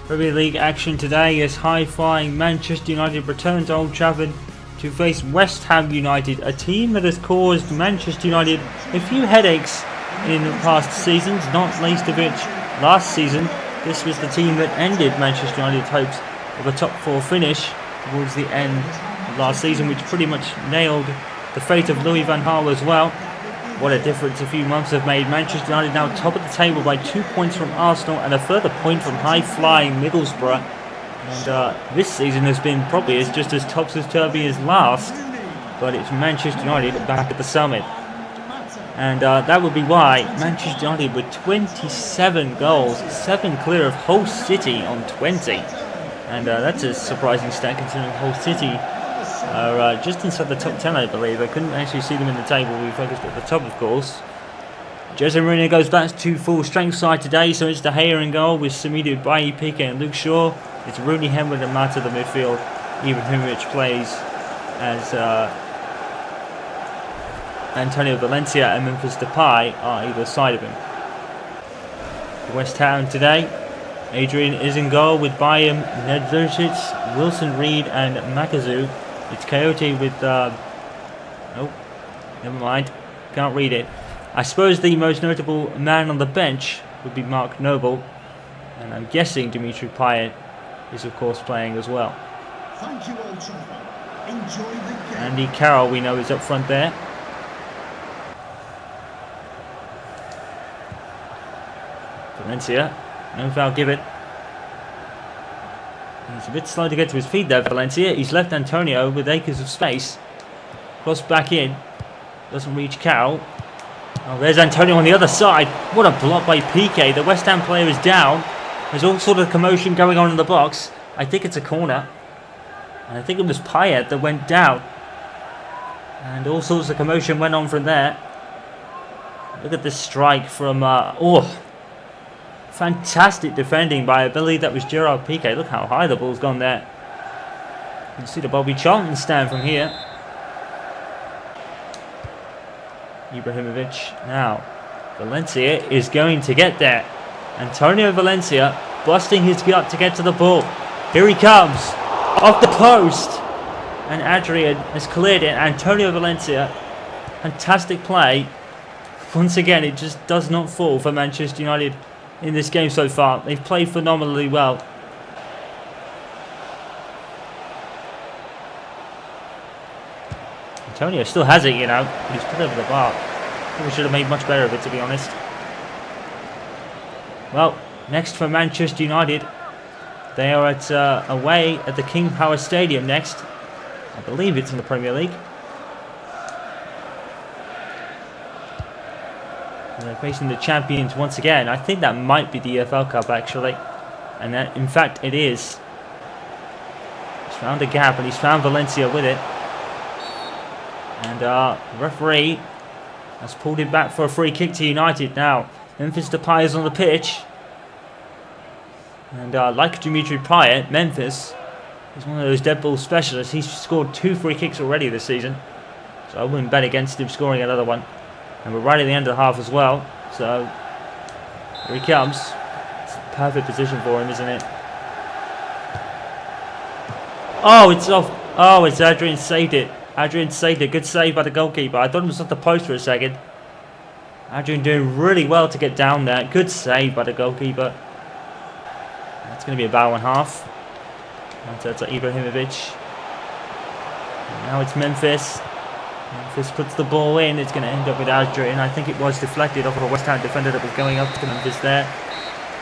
Premier League action today as high-flying Manchester United return to Old Trafford to face West Ham United, a team that has caused Manchester United a few headaches in past seasons, not least of which last season. This was the team that ended Manchester United's hopes of a top 4 finish towards the end of last season, which pretty much nailed the fate of Louis van Gaal as well. What a difference a few months have made. Manchester United now top of the table by 2 points from Arsenal and a further point from high-flying Middlesbrough. And this season has been probably just as topsy-turvy as last, but it's Manchester United back at the summit. And that would be why Manchester United with 27 goals, 7 clear of Hull City on 20. And that's a surprising stat considering Hull City are just inside the top 10, I believe. I couldn't actually see them in the table. We focused at the top, of course. Jose Mourinho goes back to full strength side today, so it's De Gea in goal with Samido, Bailly, Piqué and Luke Shaw. It's Rooney, Henry and Mata the midfield. Ibrahimovic plays as Antonio Valencia and Memphis Depay are either side of him. West Ham today. Adrian is in goal with Bayam, Nedvedic, Wilson Reed and Makazu. It's Coyote with oh, never mind, can't read it. I suppose the most notable man on the bench would be Mark Noble, and I'm guessing Dimitri Payet is of course playing as well. Thank you, Old Trafford. Enjoy the game. Andy Carroll, we know, is up front there. Valencia, no foul given. He's a bit slow to get to his feet there, Valencia. He's left Antonio with acres of space. Cross back in. Doesn't reach Carroll. Oh, there's Antonio on the other side. What a block by Piqué. The West Ham player is down. There's all sort of commotion going on in the box. I think it's a corner. And I think it was Payet that went down. And all sorts of commotion went on from there. Look at this strike from... fantastic defending by, I believe that was Gerard Piqué. Look how high the ball's gone there. You can see the Bobby Charlton stand from here. Ibrahimovic now. Valencia is going to get there. Antonio Valencia busting his gut to get to the ball. Here he comes. Off the post. And Adrian has cleared it. Antonio Valencia. Fantastic play. Once again, it just does not fall for Manchester United in this game so far. They've played phenomenally well. Antonio still has it, you know, but he's put over the bar. Probably should have made much better of it, to be honest. Well, next for Manchester United, they are at away at the King Power Stadium next. I believe it's in the Premier League. They're facing the champions once again. I think that might be the EFL Cup, actually. And that, in fact, it is. He's found a gap and he's found Valencia with it. And the referee has pulled it back for a free kick to United now. Memphis Depay is on the pitch. And like Dimitri Payet, Memphis is one of those dead ball specialists. He's scored 2 free kicks already this season. So I wouldn't bet against him scoring another one. And we're right at the end of the half as well. So, here he comes. It's a perfect position for him, isn't it? Oh, it's off. Oh, it's Adrian saved it. Adrian saved it. Good save by the goalkeeper. I thought it was off the post for a second. Adrian doing really well to get down there. Good save by the goalkeeper. That's going to be a bow and half. That's Ibrahimovic. And now it's Memphis. Memphis puts the ball in. It's going to end up with Adrian. I think it was deflected off of a West Ham defender that was going up to Memphis there.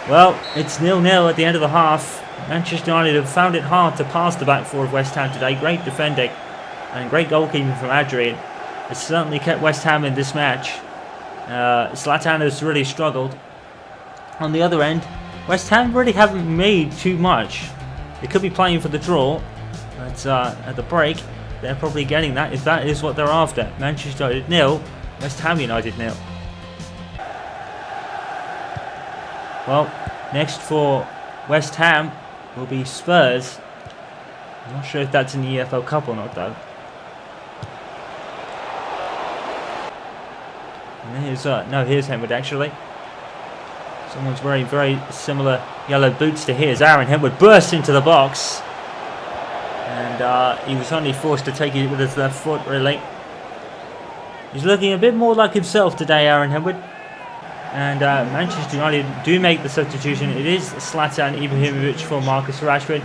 Well, it's 0-0 at the end of the half. Manchester United have found it hard to pass the back four of West Ham today. Great defending and great goalkeeping from Adrian. It's certainly kept West Ham in this match. Zlatan has really struggled. On the other end, West Ham really haven't made too much. They could be playing for the draw, but at the break, they're probably getting that if that is what they're after. Manchester United 0, West Ham United 0. Well, next for West Ham will be Spurs. I'm not sure if that's in the EFL Cup or not, though. And here's Henwood actually. Someone's wearing very similar yellow boots to his. Aaron Henwood burst into the box. And he was only forced to take it with his left foot, really. He's looking a bit more like himself today, Aaron Henwood. And Manchester United do make the substitution. It is Zlatan Ibrahimovic for Marcus Rashford.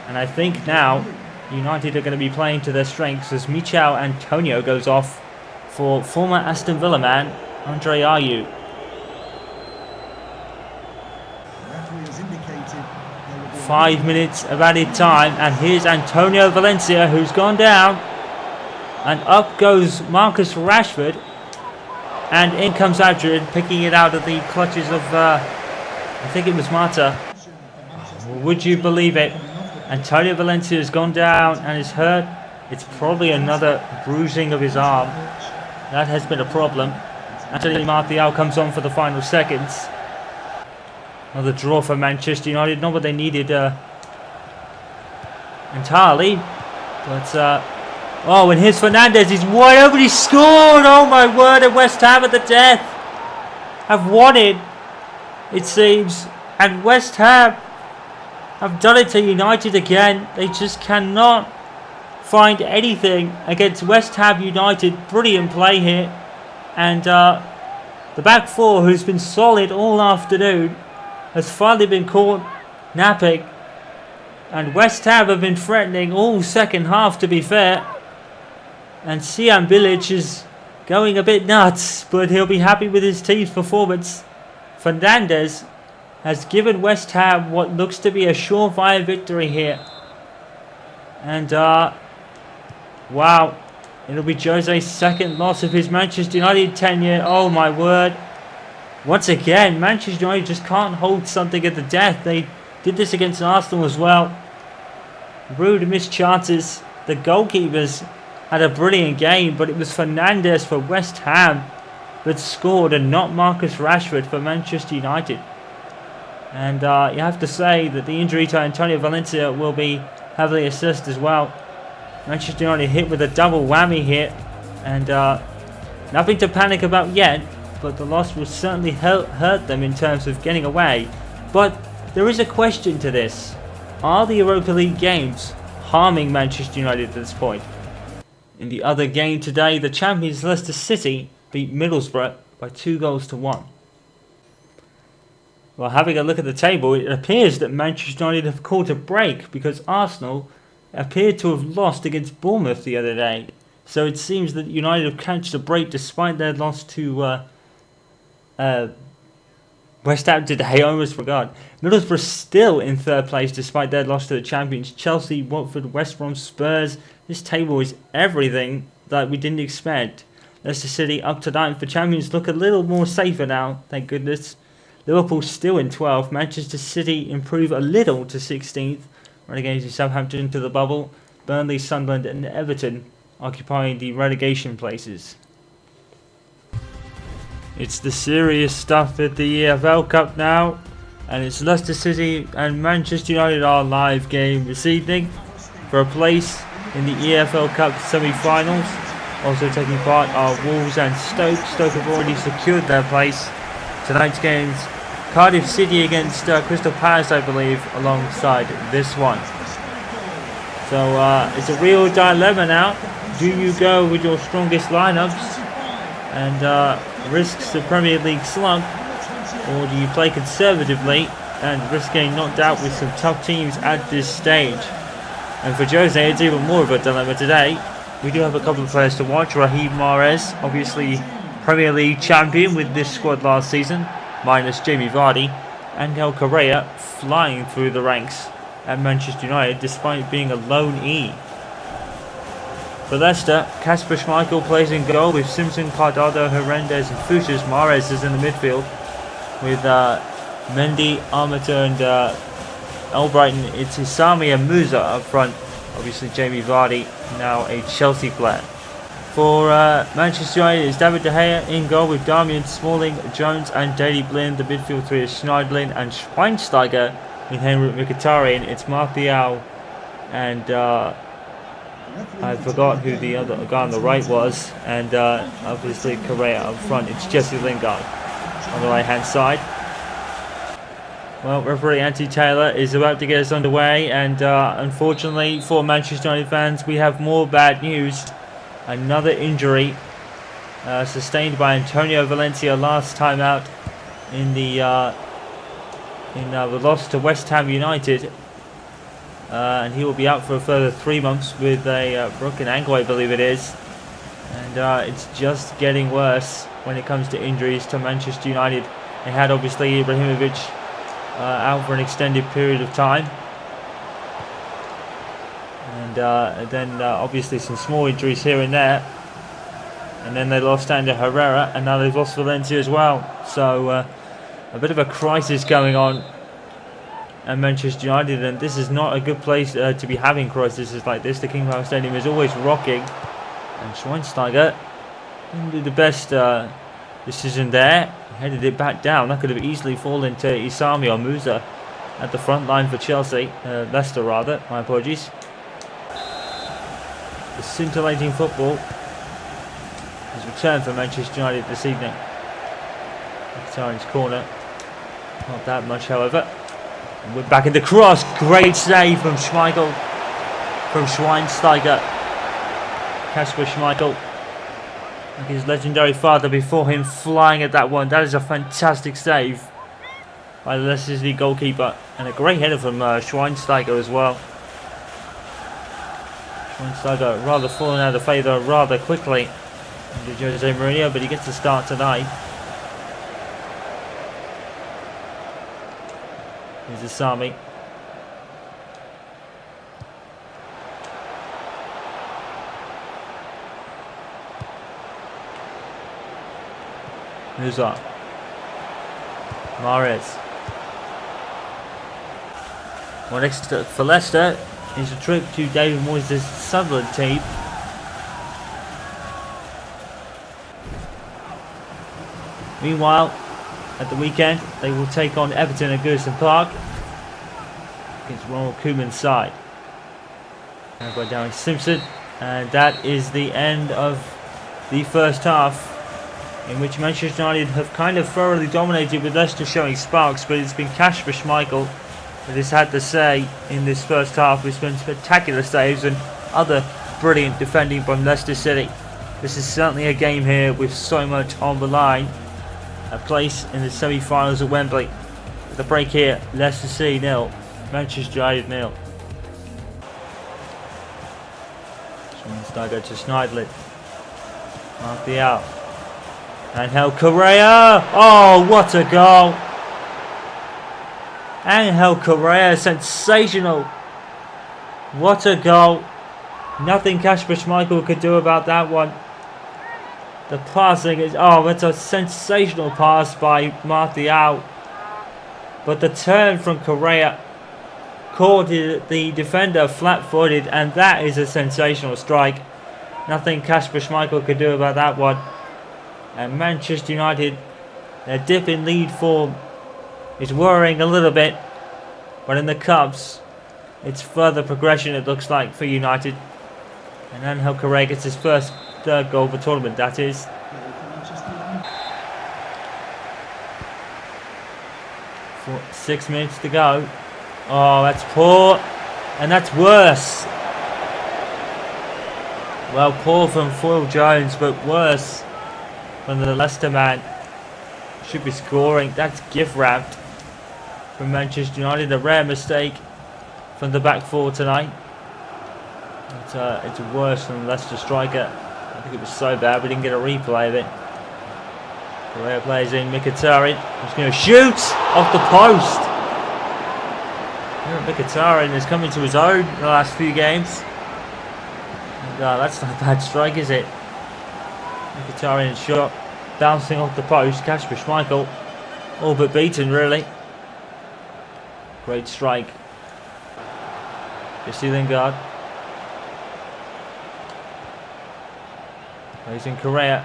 And I think now United are going to be playing to their strengths as Michel Antonio goes off for former Aston Villa man Andre Ayew. 5 minutes of added time, and here's Antonio Valencia, who's gone down, and up goes Marcus Rashford, and in comes Adrian, picking it out of the clutches of I think it was Mata. Would you believe it? Antonio Valencia has gone down and is hurt. It's probably another bruising of his arm. That has been a problem. Anthony Martial comes on for the final seconds. Another draw for Manchester United. Not what they needed entirely. But, oh, and here's Fernandes. He's wide open. He scored. Oh, my word. And West Ham at the death have won it, it seems. And West Ham have done it to United again. They just cannot find anything against West Ham United. Brilliant play here. And the back four, who's been solid all afternoon, has finally been caught napping. And West Ham have been threatening all second half, to be fair. And Sian Bilic is going a bit nuts, but he'll be happy with his team's performance. Fernandes has given West Ham what looks to be a surefire victory here. And wow, it'll be Jose's second loss of his Manchester United tenure. Oh my word. Once again, Manchester United just can't hold something at the death. They did this against Arsenal as well. Rude missed chances. The goalkeepers had a brilliant game, but it was Fernandes for West Ham that scored and not Marcus Rashford for Manchester United. And you have to say that the injury to Antonio Valencia will be heavily assessed as well. Manchester United hit with a double whammy here, and nothing to panic about yet, but the loss will certainly hurt them in terms of getting away. But there is a question to this. Are the Europa League games harming Manchester United at this point? In the other game today, the champions Leicester City beat Middlesbrough by 2-1. Well, having a look at the table, it appears that Manchester United have caught a break because Arsenal appeared to have lost against Bournemouth the other day. So it seems that United have catched a break despite their loss to West Ham today. I almost forgot. Middlesbrough still in third place despite their loss to the champions Chelsea, Watford, West Brom, Spurs. This table is everything that we didn't expect. Leicester City up to 9th. The champions look a little more safer now, thank goodness. Liverpool still in 12th. Manchester City improve a little to 16th. Relegating Southampton to the bubble. Burnley, Sunderland and Everton occupying the relegation places. It's the serious stuff at the EFL Cup now. And it's Leicester City and Manchester United, our live game this evening for a place in the EFL Cup semi-finals. Also taking part are Wolves and Stoke. Stoke have already secured their place. Tonight's games, Cardiff City against Crystal Palace, I believe, alongside this one. So it's a real dilemma now. Do you go with your strongest lineups and risks the Premier League slump, or do you play conservatively and risk getting knocked out with some tough teams at this stage? And for Jose, it's even more of a dilemma today. We do have a couple of players to watch. Raheem Mahrez, obviously Premier League champion with this squad last season, minus Jamie Vardy. Angel Correa flying through the ranks at Manchester United despite being a lone E. For Leicester, Kasper Schmeichel plays in goal with Simpson, Cardado, Hernandez and Fuchs. Mahrez is in the midfield with Mendy, Armata and Albrighton. It's Isami and Musa up front. Obviously Jamie Vardy, now a Chelsea player. For Manchester United, it's David De Gea in goal with Damian Smalling, Jones and Daley Blind. The midfield three is Schneidlin and Schweinsteiger with Henrik Mkhitaryan. It's Martial and I forgot who the other guy on the right was, and obviously Correa up front. It's Jesse Lingard on the right hand side. Well, referee Anthony Taylor is about to get us underway, and unfortunately for Manchester United fans, we have more bad news. Another injury sustained by Antonio Valencia last time out in the loss to West Ham United, and he will be out for a further 3 months with a broken ankle, I believe it is. And it's just getting worse when it comes to injuries to Manchester United. They had obviously Ibrahimovic out for an extended period of time, and then obviously some small injuries here and there, and then they lost Ander Herrera, and now they've lost Valencia as well. So a bit of a crisis going on at Manchester United, and this is not a good place to be having crises like this. The King Power Stadium is always rocking, and Schweinsteiger didn't do the best decision there. Headed it back down. That could have easily fallen to Isami or Musa at the front line for Chelsea. Leicester rather, my apologies. The scintillating football has returned for Manchester United this evening. Mkhitaryan's corner. Not that much, however. And we're back in the cross. Great save from Schmeichel. From Schweinsteiger. Kasper Schmeichel. Like his legendary father before him, flying at that one. That is a fantastic save by the Leicester City goalkeeper. And a great header from Schweinsteiger as well. Schweinsteiger rather falling out of favour rather quickly under Jose Mourinho, but he gets the start tonight. Here's Isami. Musa. Mahrez. Well, next for Leicester is a trip to David Moyes' Sunderland team. Meanwhile, at the weekend, they will take on Everton at Goodison Park against Ronald Koeman's side. Now by Darren Simpson, and that is the end of the first half, in which Manchester United have kind of thoroughly dominated, with Leicester showing sparks, but it's been Kasper Schmeichel that has had to say in this first half. It's been spectacular saves and other brilliant defending from Leicester City. This is certainly a game here with so much on the line. A place in the semi-finals at Wembley. The break here, Leicester City 0, Manchester United 0. Schweinsteiger to Schneidlin. Martial. Angel Correa. Oh, what a goal. Angel Correa, sensational. What a goal. Nothing Kasper Schmeichel could do about that one. The passing is, that's a sensational pass by Martial. But the turn from Correa caught the defender flat-footed, and that is a sensational strike. Nothing Kasper Schmeichel could do about that one. And Manchester United, their dip in lead form is worrying a little bit. But in the Cups, it's further progression, it looks like, for United. And Angel Correa gets his first third goal of the tournament, that is. For 6 minutes to go. Oh, that's poor. And that's worse. Well, poor from Phil Jones, but worse from the Leicester man. Should be scoring. That's gift wrapped from Manchester United. A rare mistake from the back four tonight. It's worse than the Leicester striker. I think it was so bad we didn't get a replay of it. Correa plays in Mkhitaryan. He's going to shoot off the post. Mkhitaryan is coming to his own in the last few games. And, that's not a bad strike, is it? Mkhitaryan's shot bouncing off the post. Kasper Schmeichel all but beaten, really. Great strike. Jesse Lingard. Plays in Correa.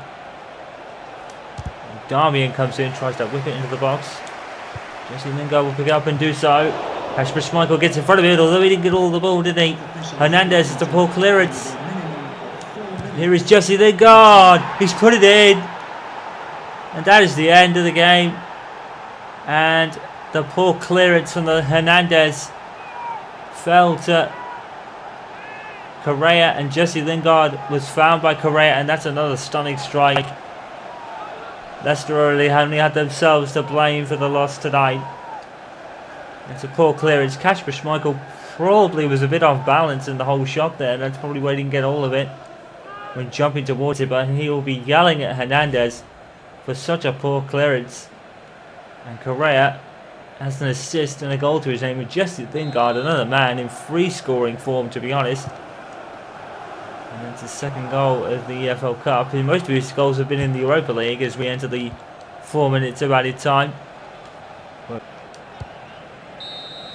Darmian comes in, tries to whip it into the box. Jesse Lingard will pick it up and do so. Kasper Schmeichel gets in front of it, although he didn't get all the ball, did he? Hernandez is a poor clearance. Here is Jesse Lingard. He's put it in. And that is the end of the game. And the poor clearance from the Hernandez fell to Correa, and Jesse Lingard was found by Correa, and that's another stunning strike. Leicester only had themselves to blame for the loss tonight. It's a poor clearance. Kasper Schmeichel probably was a bit off balance in the whole shot there. That's probably why he didn't get all of it when jumping towards it, but he will be yelling at Hernandez for such a poor clearance. And Correa has an assist and a goal to his name with Jesse Lingard, another man in free scoring form, to be honest. And that's his second goal of the EFL Cup. And most of his goals have been in the Europa League as we enter the 4 minutes of added time.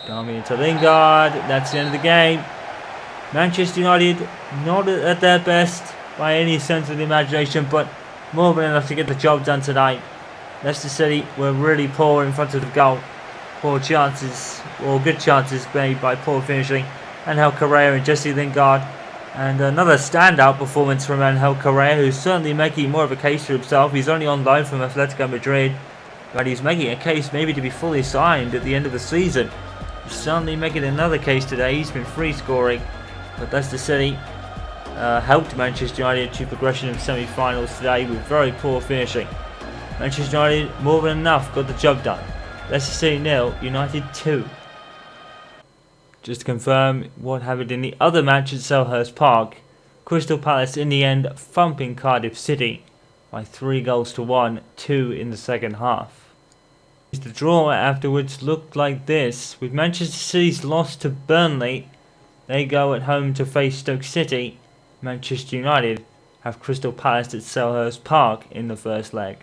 Darby into Lingard. That's the end of the game. Manchester United not at their best by any sense of the imagination, but more than enough to get the job done tonight. Leicester City were really poor in front of the goal. Poor chances, or good chances made by poor finishing. Angel Correa and Jesse Lingard. And another standout performance from Angel Correa, who's certainly making more of a case for himself. He's only on loan from Atletico Madrid, but he's making a case maybe to be fully signed at the end of the season. He's certainly making another case today. He's been free scoring, but Leicester City helped Manchester United to progression in semi-finals today with very poor finishing. Manchester United more than enough got the job done. Leicester City 0, United 2. Just to confirm what happened in the other match at Selhurst Park, Crystal Palace in the end thumping Cardiff City by 3-1, 2 in the second half. The draw afterwards looked like this. With Manchester City's loss to Burnley, they go at home to face Stoke City. Manchester United have Crystal Palace at Selhurst Park in the first leg.